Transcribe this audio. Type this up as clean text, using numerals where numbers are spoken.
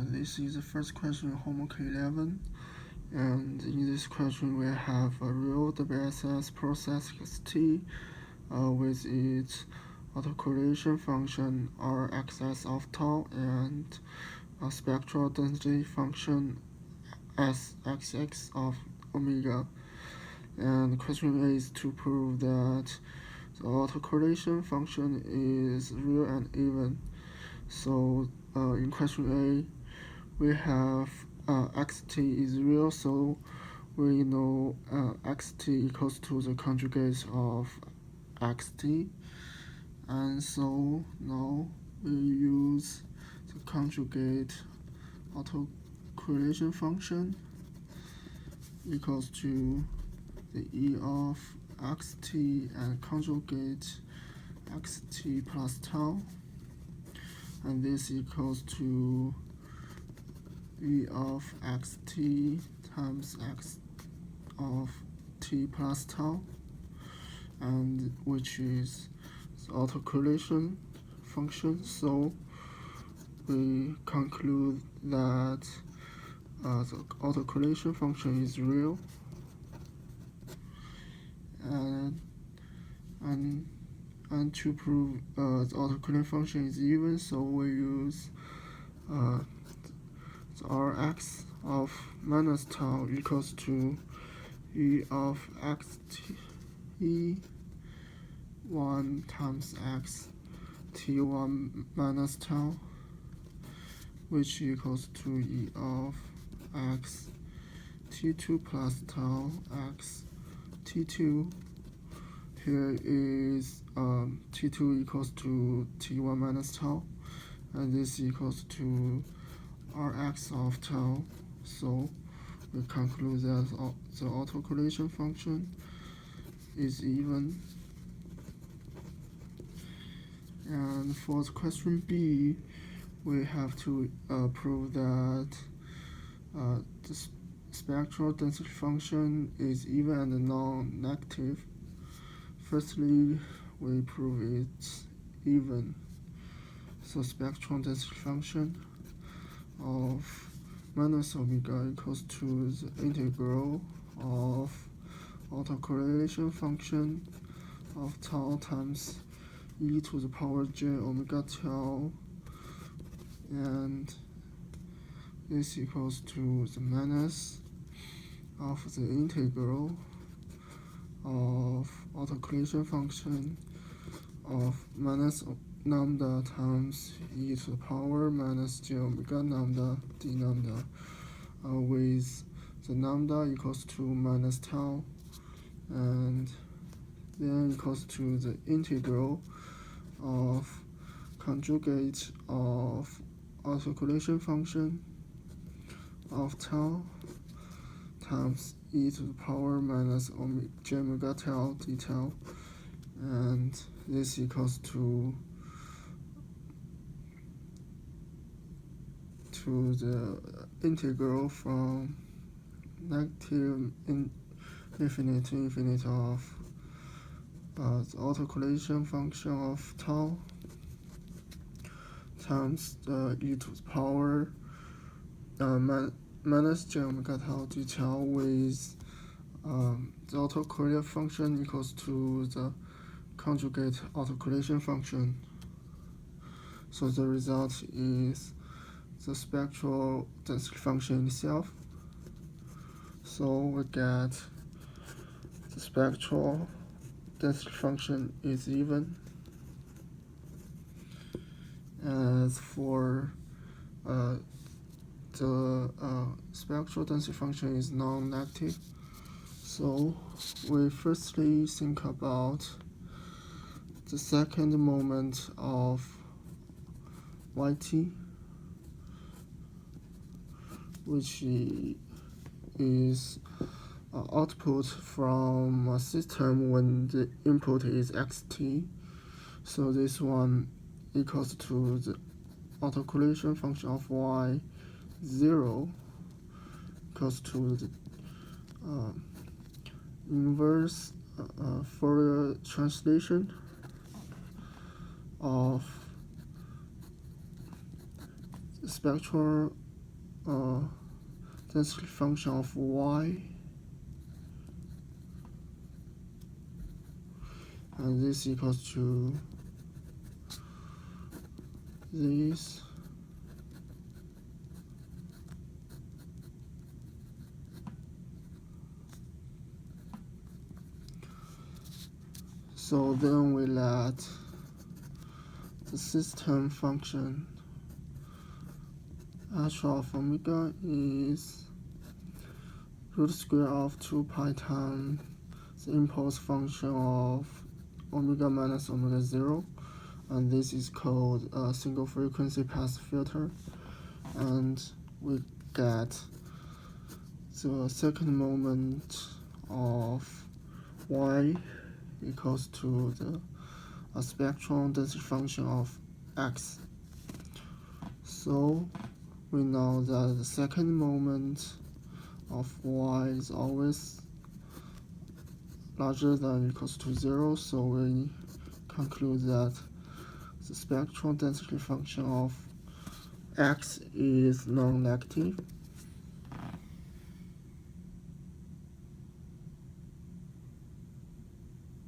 This is the first question, homework 11. And in this question, we have a real WSS process T with its autocorrelation function Rxs of tau and a spectral density function Sxx of omega. And question A is to prove that the autocorrelation function is real and even. So in question A, we have xt is real, so we know xt equals to the conjugate of xt, and so now we use the conjugate autocorrelation function equals to the e of xt and conjugate xt plus tau, and this equals to e of xt times x of t plus tau, and which is the autocorrelation function. So we conclude that the autocorrelation function is real, and to prove the autocorrelation function is even, so we use the Rx of minus tau equals to e of xt 1 times x t1 minus tau, which equals to e of x t2 plus tau x t2. Here is t2 equals to t1 minus tau, and this equals to Rx of tau. So we conclude that the autocorrelation function is even. And for question B, we have to prove that the spectral density function is even and non-negative. Firstly, we prove it's even. So spectral density function of minus omega equals to the integral of autocorrelation function of tau times e to the power j omega tau, and this equals to the minus of the integral of autocorrelation function of minus lambda times e to the power minus j omega lambda d lambda, with the lambda equals to minus tau, and then equals to the integral of conjugate of autocorrelation function of tau times e to the power minus j omega tau d tau, and this equals to the integral from negative infinite to infinite of the autocorrelation function of tau times the e to the power minus j omega tau d tau, with the autocorrelation function equals to the conjugate autocorrelation function. So the result is the spectral density function itself. So we get the spectral density function is even. As for the spectral density function is non-negative, so we firstly think about the second moment of yt, which is output from a system when the input is xt. So this one equals to the autocorrelation function of y0 equals to the inverse Fourier translation of the spectral density function of y, and this equals to this. So then we let the system function h of omega is root square of 2 pi times the impulse function of omega minus omega 0, and this is called a single frequency passive filter, and we get the second moment of y equals to the spectrum density function of x. So we know that the second moment of y is always larger than or equals to 0, so we conclude that the spectral density function of x is non-negative.